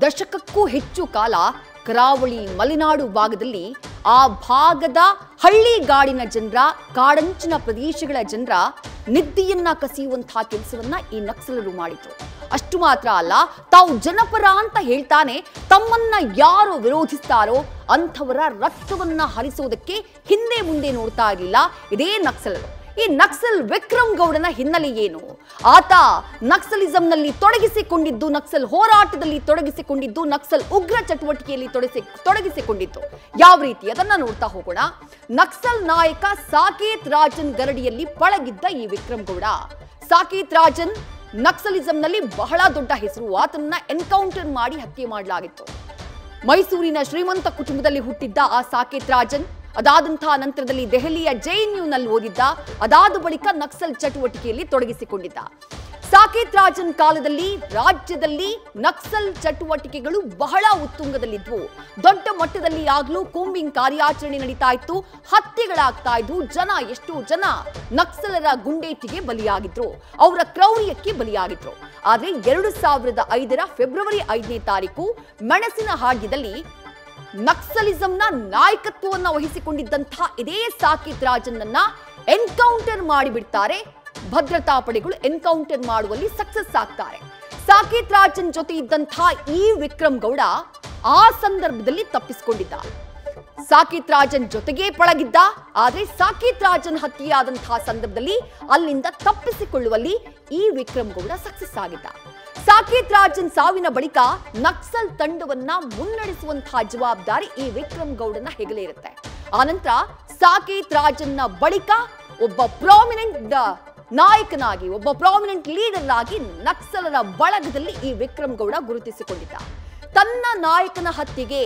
ದಶಕಕ್ಕೂ ಹೆಚ್ಚು ಕಾಲ ಕರಾವಳಿ ಮಲೆನಾಡು ಭಾಗದಲ್ಲಿ ಆ ಭಾಗದ ಹಳ್ಳಿಗಾಡಿನ ಜನರ ಕಾಡಂಚಿನ ಪ್ರದೇಶಗಳ ಜನರ ನಿದ್ದೆಯನ್ನ ಕಸಿಯುವಂತಹ ಕೆಲಸವನ್ನ ಈ ನಕ್ಸಲರು ಮಾಡಿದ್ರು. ಅಷ್ಟು ಮಾತ್ರ ಅಲ್ಲ, ತಾವು ಜನಪರ ಅಂತ ಹೇಳ್ತಾನೆ ತಮ್ಮನ್ನ ಯಾರು ವಿರೋಧಿಸ್ತಾರೋ ಅಂಥವರ ರಕ್ತವನ್ನ ಹರಿಸೋದಕ್ಕೆ ಹಿಂದೆ ಮುಂದೆ ನೋಡ್ತಾ ಇರಲಿಲ್ಲ ಇದೇ ನಕ್ಸಲರು. ಈ ನಕ್ಸಲ್ ವಿಕ್ರಮ್ ಗೌಡನ ಹಿನ್ನೆಲೆ ಏನು? ಆತ ನಕ್ಸಲಿಸಂನಲ್ಲಿ ತೊಡಗಿಸಿಕೊಂಡಿದ್ದು, ನಕ್ಸಲ್ ಹೋರಾಟದಲ್ಲಿ ತೊಡಗಿಸಿಕೊಂಡಿದ್ದು, ನಕ್ಸಲ್ ಉಗ್ರ ಚಟುವಟಿಕೆಯಲ್ಲಿ ತೊಡಗಿಸಿಕೊಂಡಿದ್ದು ಯಾವ ರೀತಿ ಅದನ್ನ ನೋಡ್ತಾ ಹೋಗೋಣ. ನಕ್ಸಲ್ ನಾಯಕ ಸಾಕೇತ್ ರಾಜನ್ ಗರಡಿಯಲ್ಲಿ ಪಳಗಿದ್ದ ಈ ವಿಕ್ರಮ್ ಗೌಡ. ಸಾಕೇತ್ ರಾಜನ್ ನಕ್ಸಲಿಸಂನಲ್ಲಿ ಬಹಳ ದೊಡ್ಡ ಹೆಸರು. ಆತನನ್ನ ಎನ್ಕೌಂಟರ್ ಮಾಡಿ ಹತ್ಯೆ ಮಾಡಲಾಗಿತ್ತು. ಮೈಸೂರಿನ ಶ್ರೀಮಂತ ಕುಟುಂಬದಲ್ಲಿ ಹುಟ್ಟಿದ್ದ ಆ ಸಾಕೇತ್ ರಾಜನ್ ಅದಾದಂತಹ ನಂತರದಲ್ಲಿ ದೆಹಲಿಯ JNUನಲ್ಲಿ ಓದಿದ್ದ. ಅದಾದ ಬಳಿಕ ನಕ್ಸಲ್ ಚಟುವಟಿಕೆಯಲ್ಲಿ ತೊಡಗಿಸಿಕೊಂಡಿದ್ದ. ಸಾಕೇತ್ ರಾಜನ್ ಕಾಲದಲ್ಲಿ ರಾಜ್ಯದಲ್ಲಿ ನಕ್ಸಲ್ ಚಟುವಟಿಕೆಗಳು ಬಹಳ ಉತ್ತುಂಗದಲ್ಲಿದ್ವು. ದೊಡ್ಡ ಮಟ್ಟದಲ್ಲಿ ಆಗ್ಲೂ ಕೂಂಬಿಂಗ್ ಕಾರ್ಯಾಚರಣೆ ನಡೀತಾ ಇತ್ತು, ಹತ್ಯೆಗಳಾಗ್ತಾ ಇದ್ವು. ಎಷ್ಟೋ ಜನ ನಕ್ಸಲರ ಗುಂಡೇಟಿಗೆ ಬಲಿಯಾಗಿದ್ರು, ಅವರ ಕ್ರೌರ್ಯಕ್ಕೆ ಬಲಿಯಾಗಿದ್ರು. ಆದ್ರೆ 2005ರ ಫೆಬ್ರವರಿ 5ನೇ ತಾರೀಕು ಮೆಣಸಿನಹಾಳ್ಯದಲ್ಲಿ ನಕ್ಸಲಿಸಂನ ನಾಯಕತ್ವವನ್ನು ವಹಿಸಿಕೊಂಡಿದ್ದಂತಹ ಇದೇ ಸಾಕೇತ್ ರಾಜನ್ನನ್ನ ಎನ್ಕೌಂಟರ್ ಮಾಡಿಬಿಡ್ತಾರೆ. ಭದ್ರತಾ ಪಡೆಗಳು ಎನ್ಕೌಂಟರ್ ಮಾಡುವಲ್ಲಿ ಸಕ್ಸಸ್ ಆಗ್ತಾರೆ. ಸಾಕೇತ್ ರಾಜನ್ ಜೊತೆ ಇದ್ದಂತಹ ಈ ವಿಕ್ರಮ್ ಗೌಡ ಆ ಸಂದರ್ಭದಲ್ಲಿ ತಪ್ಪಿಸಿಕೊಂಡಿದ್ದ. ಸಾಕೇತ್ ರಾಜನ್ ಜೊತೆಗೆ ಪಳಗಿದ್ದ. ಆದ್ರೆ ಸಾಕೇತ್ ರಾಜನ್ ಹತ್ಯೆಯಾದಂತಹ ಸಂದರ್ಭದಲ್ಲಿ ಅಲ್ಲಿಂದ ತಪ್ಪಿಸಿಕೊಳ್ಳುವಲ್ಲಿ ಈ ವಿಕ್ರಮ್ ಗೌಡ ಸಕ್ಸಸ್ ಆಗಿದ್ದ. ಸಾಕೇತ್ ರಾಜನ್ ಸಾವಿನ ಬಳಿಕ ನಕ್ಸಲ್ ತಂಡವನ್ನ ಮುನ್ನಡೆಸುವಂತಹ ಜವಾಬ್ದಾರಿ ಈ ವಿಕ್ರಮ್ ಗೌಡನ ಹೆಗಲೇ ಇರುತ್ತೆ. ಆನಂತರ ಸಾಕೇತ್ ರಾಜನ್ನ ಬಳಿಕ ಒಬ್ಬ ಪ್ರಾಮಿನೆಂಟ್ ನಾಯಕನಾಗಿ, ಒಬ್ಬ ಪ್ರಾಮಿನೆಂಟ್ ಲೀಡರ್ ಆಗಿ ನಕ್ಸಲರ ಬಳಗದಲ್ಲಿ ಈ ವಿಕ್ರಮ್ ಗೌಡ ಗುರುತಿಸಿಕೊಂಡಿದ್ದ. ತನ್ನ ನಾಯಕನ ಹತ್ಯೆಗೆ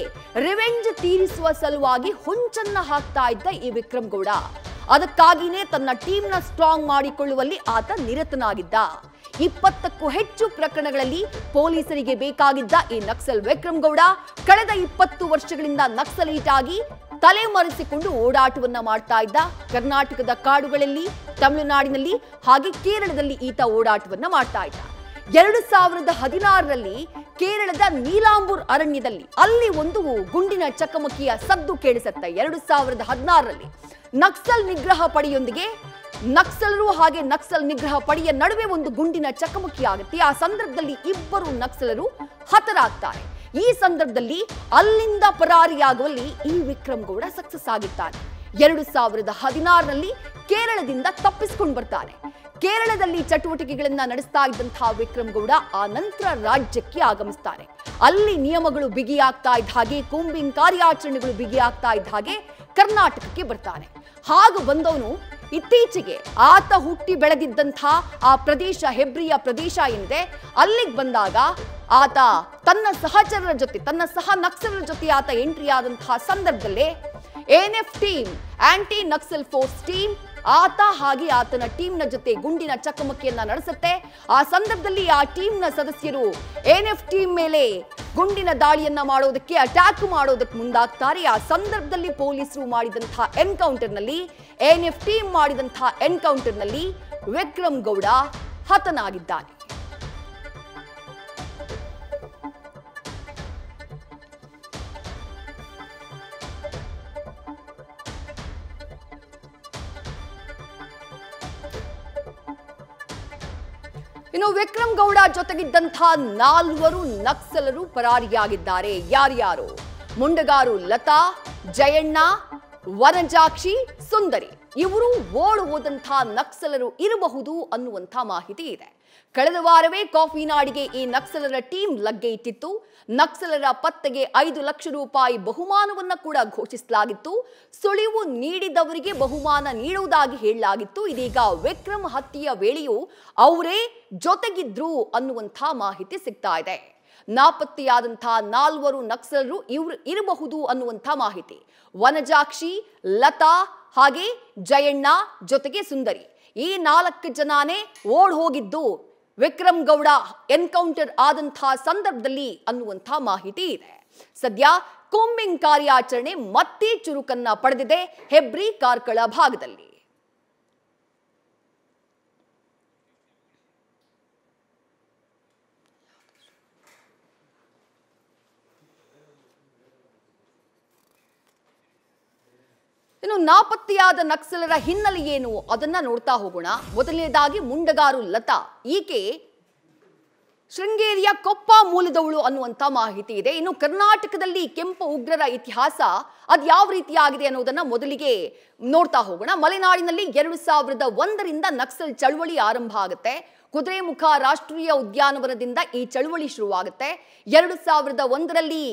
ರಿವೆಂಜ್ ತೀರಿಸುವ ಸಲುವಾಗಿ ಹೊಂಚನ್ನ ಹಾಕ್ತಾ ಇದ್ದ ಈ ವಿಕ್ರಮ್ ಗೌಡ. ಅದಕ್ಕಾಗಿಯೇ ತನ್ನ ಟೀಮ್ನ ಸ್ಟ್ರಾಂಗ್ ಮಾಡಿಕೊಳ್ಳುವಲ್ಲಿ ಆತ ನಿರತನಾಗಿದ್ದ. 20ಕ್ಕೂ ಹೆಚ್ಚು ಪ್ರಕರಣಗಳಲ್ಲಿ ಪೊಲೀಸರಿಗೆ ಬೇಕಾಗಿದ್ದ ಈ ನಕ್ಸಲ್ ವಿಕ್ರಮ್ ಗೌಡ ಕಳೆದ 20 ವರ್ಷಗಳಿಂದ ನಕ್ಸಲೈಟ್ ಆಗಿ ತಲೆಮರೆಸಿಕೊಂಡು ಓಡಾಟವನ್ನ ಮಾಡ್ತಾ ಇದ್ದ. ಕರ್ನಾಟಕದ ಕಾಡುಗಳಲ್ಲಿ, ತಮಿಳುನಾಡಿನಲ್ಲಿ ಹಾಗೆ ಕೇರಳದಲ್ಲಿ ಈತ ಓಡಾಟವನ್ನ ಮಾಡ್ತಾ ಇದ್ದ. 2016ರಲ್ಲಿ ಕೇರಳದ ನೀಲಾಂಬೂರ್ ಅರಣ್ಯದಲ್ಲಿ ಅಲ್ಲಿ ಒಂದು ಗುಂಡಿನ ಚಕಮಕಿಯ ಸದ್ದು ಕೇಳಿಸುತ್ತೆ. 2016ರಲ್ಲಿ ನಕ್ಸಲ್ ನಿಗ್ರಹ ಪಡೆಯೊಂದಿಗೆ ನಕ್ಸಲರು ಹಾಗೆ ನಕ್ಸಲ್ ನಿಗ್ರಹ ಪಡೆಯ ನಡುವೆ ಒಂದು ಗುಂಡಿನ ಚಕಮಕಿ ಆಗುತ್ತೆ. ಆ ಸಂದರ್ಭದಲ್ಲಿ ಇಬ್ಬರು ನಕ್ಸಲರು ಹತರಾಗ್ತಾರೆ. ಈ ಸಂದರ್ಭದಲ್ಲಿ ಅಲ್ಲಿಂದ ಪರಾರಿಯಾಗುವಲ್ಲಿ ಈ ವಿಕ್ರಮ್ ಗೌಡ ಸಕ್ಸಸ್ ಆಗಿದ್ದಾನೆ. 2016ರಲ್ಲಿ ಕೇರಳದಿಂದ ತಪ್ಪಿಸಿಕೊಂಡು ಬರ್ತಾನೆ. ಕೇರಳದಲ್ಲಿ ಚಟುವಟಿಕೆಗಳನ್ನ ನಡೆಸ್ತಾ ಇದ್ದಂತಹ ವಿಕ್ರಮ್ ಗೌಡ ಆ ನಂತರ ರಾಜ್ಯಕ್ಕೆ ಆಗಮಿಸ್ತಾನೆ. ಅಲ್ಲಿ ನಿಯಮಗಳು ಬಿಗಿಯಾಗ್ತಾ ಇದ್ದ ಹಾಗೆ, ಕೂಂಬಿಂಗ್ ಕಾರ್ಯಾಚರಣೆಗಳು ಬಿಗಿಯಾಗ್ತಾ ಇದ್ದ ಹಾಗೆ ಕರ್ನಾಟಕಕ್ಕೆ ಬರ್ತಾನೆ. ಹಾಗೂ ಬಂದವನು ಇತ್ತೀಚೆಗೆ ಆತ ಹುಟ್ಟಿ ಬೆಳೆದಿದ್ದಂತಹ ಆ ಪ್ರದೇಶ, ಹೆಬ್ರಿಯ ಪ್ರದೇಶ ಏನಿದೆ, ಅಲ್ಲಿಗೆ ಬಂದಾಗ ಆತ ತನ್ನ ಸಹಚರರ ಜೊತೆ, ತನ್ನ ಸಹ ನಕ್ಸಲರ ಜೊತೆ ಆತ ಎಂಟ್ರಿ ಆದಂತಹ ಸಂದರ್ಭದಲ್ಲೇ ANF team, anti Naxal force team, ಆತ ಹಾಗೆ ಆತನ ಟೀಮ್ನ ಜೊತೆ ಗುಂಡಿನ ಚಕಮಕಿಯನ್ನ ನಡೆಸುತ್ತೆ. ಆ ಸಂದರ್ಭದಲ್ಲಿ ಆ ಟೀಮ್ನ ಸದಸ್ಯರು ANF ಟೀಮ್ ಮೇಲೆ ಗುಂಡಿನ ದಾಳಿಯನ್ನ ಮಾಡೋದಕ್ಕೆ, ಅಟ್ಯಾಕ್ ಮಾಡೋದಕ್ಕೆ ಮುಂದಾಗ್ತಾರೆ. ಆ ಸಂದರ್ಭದಲ್ಲಿ ಪೊಲೀಸರು ಮಾಡಿದಂತಹ ಎನ್ಕೌಂಟರ್ನಲ್ಲಿ, ANF ಟೀಮ್ ಮಾಡಿದಂತಹ ಎನ್ಕೌಂಟರ್ನಲ್ಲಿ ವಿಕ್ರಮ್ ಗೌಡ ಹತನಾಗಿದ್ದಾನೆ. ಇನ್ನು ವಿಕ್ರಮ್ ಗೌಡ ಜೊತೆಗಿದ್ದಂತಹ 4 ನಕ್ಸಲರು ಪರಾರಿಯಾಗಿದ್ದಾರೆ. ಯಾರ್ಯಾರು? ಮುಂಡಗಾರು ಲತಾ, ಜಯಣ್ಣ, ವನಜಾಕ್ಷಿ, ಸುಂದರಿ. ಇವರು ಓಡು ಹೋದಂತಹ ನಕ್ಸಲರು ಇರಬಹುದು ಅನ್ನುವಂಥ ಮಾಹಿತಿ ಇದೆ. ಕಳೆದ ವಾರವೇ ಕಾಫಿ ನಾಡಿಗೆ ಈ ನಕ್ಸಲರ ಟೀಮ್ ಲಗ್ಗೆ ಇಟ್ಟಿತ್ತು. ನಕ್ಸಲರ ಪತ್ತೆಗೆ 5 ಲಕ್ಷ ರೂಪಾಯಿ ಬಹುಮಾನವನ್ನ ಕೂಡ ಘೋಷಿಸಲಾಗಿತ್ತು. ಸುಳಿವು ನೀಡಿದವರಿಗೆ ಬಹುಮಾನ ನೀಡುವುದಾಗಿ ಹೇಳಲಾಗಿತ್ತು. ಇದೀಗ ವಿಕ್ರಮ್ ಹತ್ಯೆಯ ವೇಳೆಯೂ ಅವರೇ ಜೊತೆಗಿದ್ರು ಅನ್ನುವಂಥ ಮಾಹಿತಿ ಸಿಗ್ತಾ ಇದೆ. ನಾಪತ್ತೆಯಾದಂತಹ 4 ನಕ್ಸಲರು ಇವರು ಇರಬಹುದು ಅನ್ನುವಂಥ ಮಾಹಿತಿ. ವನಜಾಕ್ಷಿ, ಲತಾ ಹಾಗೆ ಜಯಣ್ಣ ಜೊತೆಗೆ ಸುಂದರಿ, ಈ 4 ಜನನೇ ಓಡ್ ಹೋಗಿದ್ದು ವಿಕ್ರಮ್ ಗೌಡ ಎನ್ಕೌಂಟರ್ ಆದಂತಹ ಸಂದರ್ಭದಲ್ಲಿ ಅನ್ನುವಂಥ ಮಾಹಿತಿ ಇದೆ. ಸದ್ಯ ಕೂಂಬಿಂಗ್ ಕಾರ್ಯಾಚರಣೆ ಮತ್ತೆ ಚುರುಕನ್ನ ಪಡೆದಿದೆ ಹೆಬ್ರಿ ಕಾರ್ಕಳ ಭಾಗದಲ್ಲಿ. ನಾಪತ್ತೆಯಾದ ನಕ್ಸಲರ ಹಿನ್ನೆಲೆ ಏನು ಅದನ್ನ ನೋಡ್ತಾ ಹೋಗೋಣ. ಮೊದಲನೇದಾಗಿ ಮುಂಡಗಾರು ಲತಾ, ಈಕೆ ಶೃಂಗೇರಿಯ ಕೊಪ್ಪ ಮೂಲದವಳು ಅನ್ನುವಂಥ ಮಾಹಿತಿ ಇದೆ. ಇನ್ನು ಕರ್ನಾಟಕದಲ್ಲಿ ಕೆಂಪು ಉಗ್ರರ ಇತಿಹಾಸ ಅದು ಯಾವ ರೀತಿಯಾಗಿದೆ ಅನ್ನೋದನ್ನ ಮೊದಲಿಗೆ ನೋಡ್ತಾ ಹೋಗೋಣ. ಮಲೆನಾಡಿನಲ್ಲಿ 2001ರಿಂದ ನಕ್ಸಲ್ ಚಳವಳಿ ಆರಂಭ ಆಗುತ್ತೆ. ಕುದುರೆಮುಖ ರಾಷ್ಟ್ರೀಯ ಉದ್ಯಾನವನದಿಂದ ಈ ಚಳವಳಿ ಶುರುವಾಗುತ್ತೆ. 2001ರಲ್ಲಿ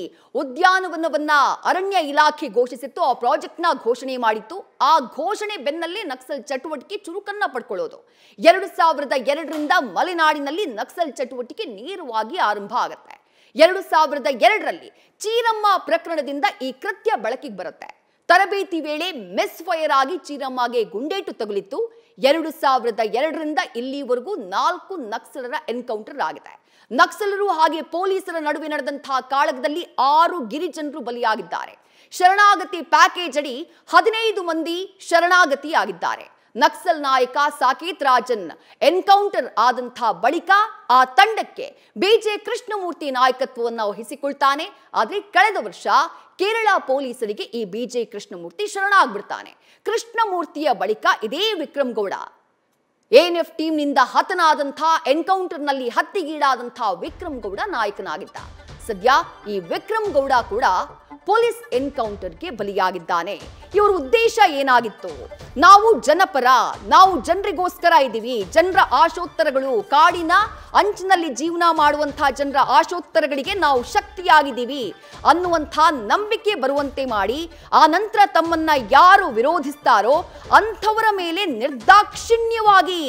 ಉದ್ಯಾನವನವನ್ನ ಅರಣ್ಯ ಇಲಾಖೆ ಘೋಷಿಸಿತ್ತು. ಆ ಪ್ರಾಜೆಕ್ಟ್ನ ಘೋಷಣೆ ಮಾಡಿತ್ತು. ಆ ಘೋಷಣೆ ಬೆನ್ನಲ್ಲೇ ನಕ್ಸಲ್ ಚಟುವಟಿಕೆ ಚುರುಕನ್ನ ಪಡ್ಕೊಳ್ಳೋದು. 2002ರಿಂದ ಮಲೆನಾಡಿನಲ್ಲಿ ನಕ್ಸಲ್ ಚಟುವಟಿಕೆ ನೇರವಾಗಿ ಆರಂಭ ಆಗುತ್ತೆ. 2002ರಲ್ಲಿ ಚೀರಮ್ಮ ಪ್ರಕರಣದಿಂದ ಈ ಕೃತ್ಯ ಬೆಳಕಿಗೆ ಬರುತ್ತೆ. ತರಬೇತಿ ವೇಳೆ ಮಿಸ್ ಫೈರ್ ಆಗಿ ಚೀರಮ್ಮಗೆ ಗುಂಡೇಟು ತಗುಲಿತ್ತು. 2002ರಿಂದ ಇಲ್ಲಿವರೆಗೂ 4 ನಕ್ಸಲರ ಎನ್ಕೌಂಟರ್ ಆಗಿದೆ. ನಕ್ಸಲರು ಹಾಗೆ ಪೊಲೀಸರ ನಡುವೆ ನಡೆದಂತಹ ಕಾಳಗದಲ್ಲಿ 6 ಗಿರಿಜನರು ಬಲಿಯಾಗಿದ್ದಾರೆ. ಶರಣಾಗತಿ ಪ್ಯಾಕೇಜ್ ಅಡಿ 15 ಮಂದಿ ಶರಣಾಗತಿಯಾಗಿದ್ದಾರೆ. ನಕ್ಸಲ್ ನಾಯಕ ಸಾಕೇತ್ ರಾಜನ್ ಎನ್ಕೌಂಟರ್ ಆದಂಥ ಬಳಿಕ ಆ ತಂಡಕ್ಕೆ ಬಿಜೆ ಕೃಷ್ಣಮೂರ್ತಿ ನಾಯಕತ್ವವನ್ನು ವಹಿಸಿಕೊಳ್ತಾನೆ. ಆದರೆ ಕಳೆದ ವರ್ಷ ಕೇರಳ ಪೊಲೀಸರಿಗೆ ಈ ಬಿಜೆ ಕೃಷ್ಣಮೂರ್ತಿ ಶರಣಾಗ್ಬಿಡ್ತಾನೆ. ಕೃಷ್ಣಮೂರ್ತಿಯ ಬಳಿಕ ಇದೇ ವಿಕ್ರಮ್ ಗೌಡ ಎಎನ್ಎಫ್ ಟೀಮ್ನಿಂದ ಹತನಾದಂಥ ಎನ್ಕೌಂಟರ್ನಲ್ಲಿ ಹತ್ಯೆಗೀಡಾದಂಥ ವಿಕ್ರಮ್ ಗೌಡ ನಾಯಕನಾಗಿದ್ದ. ಸದ್ಯ ಈ ವಿಕ್ರಮ್ ಗೌಡ ಕೂಡ ಪೊಲೀಸ್ ಎನ್ಕೌಂಟರ್ಗೆ ಬಲಿಯಾಗಿದ್ದಾನೆ. ಇವರ ಉದ್ದೇಶ ಏನಾಗಿತ್ತು? ನಾವು ಜನಪರ, ನಾವು ಜನರಿಗೋಸ್ಕರ ಇದ್ದೀವಿ, ಜನರ ಆಶೋತ್ತರಗಳು, ಕಾಡಿನ ಅಂಚಿನಲ್ಲಿ ಜೀವನ ಮಾಡುವಂತಹ ಜನರ ಆಶೋತ್ತರಗಳಿಗೆ ನಾವು ಶಕ್ತಿಯಾಗಿದ್ದೀವಿ ಅನ್ನುವಂಥ ನಂಬಿಕೆ ಬರುವಂತೆ ಮಾಡಿ ಆ ನಂತರ ತಮ್ಮನ್ನ ಯಾರು ವಿರೋಧಿಸ್ತಾರೋ ಅಂಥವರ ಮೇಲೆ ನಿರ್ದಾಕ್ಷಿಣ್ಯವಾಗಿ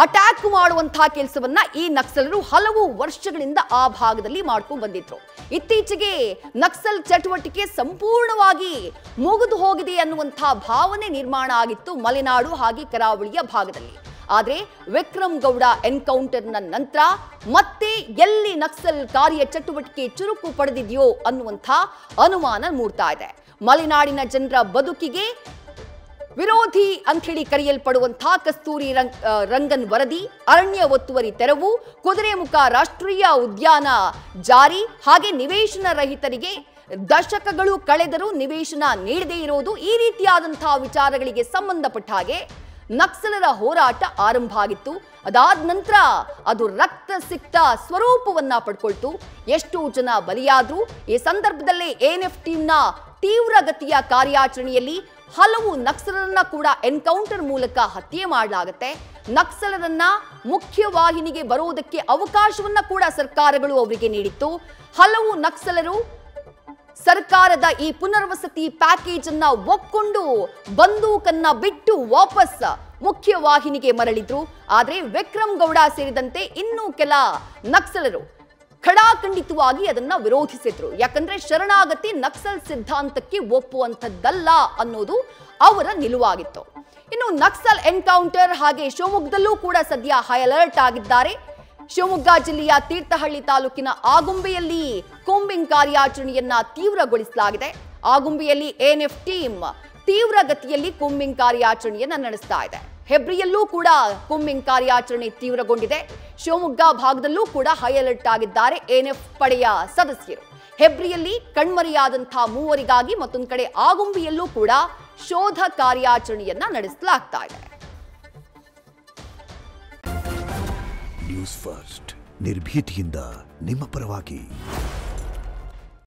ಅಟ್ಯಾಕ್ ಮಾಡುವಂತಹ ಕೆಲಸವನ್ನ ಈ ನಕ್ಸಲರು ಹಲವು ವರ್ಷಗಳಿಂದ ಆ ಭಾಗದಲ್ಲಿ ಮಾಡ್ಕೊಂಡು ಬಂದಿದ್ರು. ಇತ್ತೀಚೆಗೆ ನಕ್ಸಲ್ ಚಟುವಟಿಕೆ ಸಂಪೂರ್ಣವಾಗಿ ಮುಗಿದು ಹೋಗಿದೆ ಅನ್ನುವಂತಹ ಭಾವನೆ ನಿರ್ಮಾಣ ಆಗಿತ್ತು ಮಲೆನಾಡು ಹಾಗೆ ಕರಾವಳಿಯ ಭಾಗದಲ್ಲಿ. ಆದರೆ ವಿಕ್ರಮ್ ಗೌಡ ಎನ್ಕೌಂಟರ್ನ ನಂತರ ಮತ್ತೆ ಎಲ್ಲಿ ನಕ್ಸಲ್ ಕಾರ್ಯ ಚಟುವಟಿಕೆ ಚುರುಕು ಪಡೆದಿದೆಯೋ ಅನ್ನುವಂಥ ಅನುಮಾನ ಮೂಡ್ತಾ ಇದೆ. ಮಲೆನಾಡಿನ ಜನರ ಬದುಕಿಗೆ ವಿರೋಧಿ ಅಂತ ಹೇಳಿ ಕರೆಯಲ್ಪಡುವಂತಹ ಕಸ್ತೂರಿ ರಂಗನ್ ವರದಿ, ಅರಣ್ಯ ಒತ್ತುವರಿ ತೆರವು, ಕುದುರೆಮುಖ ರಾಷ್ಟ್ರೀಯ ಉದ್ಯಾನ ಜಾರಿ, ಹಾಗೆ ನಿವೇಶನ ರಹಿತರಿಗೆ ದಶಕಗಳು ಕಳೆದರೂ ನಿವೇಶನ ನೀಡದೇ ಇರೋದು, ಈ ರೀತಿಯಾದಂತಹ ವಿಚಾರಗಳಿಗೆ ಸಂಬಂಧಪಟ್ಟ ಹಾಗೆ ನಕ್ಸಲರ ಹೋರಾಟ ಆರಂಭ ಆಗಿತ್ತು. ಅದಾದ ನಂತರ ಅದು ರಕ್ತ ಸಿಕ್ತ ಸ್ವರೂಪವನ್ನ ಪಡ್ಕೊಳ್ತು. ಎಷ್ಟು ಜನ ಬಲಿಯಾದ್ರು. ಈ ಸಂದರ್ಭದಲ್ಲೇ ಎಎನ್ಎಫ್ ಟೀಮ್ನ ತೀವ್ರಗತಿಯ ಕಾರ್ಯಾಚರಣೆಯಲ್ಲಿ ಹಲವು ನಕ್ಸಲರನ್ನ ಕೂಡ ಎನ್ಕೌಂಟರ್ ಮೂಲಕ ಹತ್ಯೆ ಮಾಡಲಾಗುತ್ತೆ. ನಕ್ಸಲರನ್ನ ಮುಖ್ಯವಾಹಿನಿಗೆ ಬರುವುದಕ್ಕೆ ಅವಕಾಶವನ್ನ ಕೂಡ ಸರ್ಕಾರಗಳು ಅವರಿಗೆ ನೀಡಿತ್ತು. ಹಲವು ನಕ್ಸಲರು ಸರ್ಕಾರದ ಈ ಪುನರ್ವಸತಿ ಪ್ಯಾಕೇಜ್ ಅನ್ನ ಒಪ್ಪಿಕೊಂಡು ಬಂದೂಕನ್ನ ಬಿಟ್ಟು ವಾಪಸ್ ಮುಖ್ಯವಾಹಿನಿಗೆ ಮರಳಿದ್ರು. ಆದರೆ ವಿಕ್ರಮ್ ಗೌಡ ಸೇರಿದಂತೆ ಇನ್ನೂ ಕೆಲ ನಕ್ಸಲರು ಖಡಾಖಂಡಿತವಾಗಿ ಅದನ್ನ ವಿರೋಧಿಸಿದ್ರು. ಯಾಕಂದ್ರೆ ಶರಣಾಗತಿ ನಕ್ಸಲ್ ಸಿದ್ಧಾಂತಕ್ಕೆ ಒಪ್ಪುವಂಥದ್ದಲ್ಲ ಅನ್ನೋದು ಅವರ ನಿಲುವಾಗಿತ್ತು. ಇನ್ನು ನಕ್ಸಲ್ ಎನ್ಕೌಂಟರ್ ಹಾಗೆ ಶಿವಮೊಗ್ಗದಲ್ಲೂ ಕೂಡ ಸದ್ಯ ಹೈ ಅಲರ್ಟ್ ಆಗಿದ್ದಾರೆ. ಶಿವಮೊಗ್ಗ ಜಿಲ್ಲೆಯ ತೀರ್ಥಹಳ್ಳಿ ತಾಲೂಕಿನ ಆಗುಂಬೆಯಲ್ಲಿ ಕೂಂಬಿಂಗ್ ಕಾರ್ಯಾಚರಣೆಯನ್ನ ತೀವ್ರಗೊಳಿಸಲಾಗಿದೆ. ಆಗುಂಬೆಯಲ್ಲಿ ಎಎನ್ಎಫ್ ಟೀಮ್ ತೀವ್ರ ಗತಿಯಲ್ಲಿ ಕೂಂಬಿಂಗ್ ಕಾರ್ಯಾಚರಣೆಯನ್ನ ನಡೆಸ್ತಾ ಇದೆ. ಹೆಬ್ರಿಯಲ್ಲೂ ಕೂಡ ಕೂಂಬಿಂಗ್ ಕಾರ್ಯಾಚರಣೆ ತೀವ್ರಗೊಂಡಿದೆ. ಶಿವಮೊಗ್ಗ ಭಾಗದಲ್ಲೂ ಕೂಡ ಹೈ ಅಲರ್ಟ್ ಆಗಿದ್ದಾರೆ ಎಎನ್ಎಫ್ ಪಡೆಯ ಸದಸ್ಯರು. ಹೆಬ್ರಿಯಲ್ಲಿ ಕಣ್ಮರೆಯಾದಂತಹ ಮೂವರಿಗಾಗಿ ಮತ್ತೊಂದು ಕಡೆ ಆಗುಂಬೆಯಲ್ಲೂ ಕೂಡ ಶೋಧ ಕಾರ್ಯಾಚರಣೆಯನ್ನ ನಡೆಸಲಾಗ್ತಾ ಇದೆ. ನ್ಯೂಸ್ ಫಸ್ಟ್ ನಿರ್ಭೀತಿಯಿಂದ ನಿಮ್ಮ ಪರವಾಗಿ.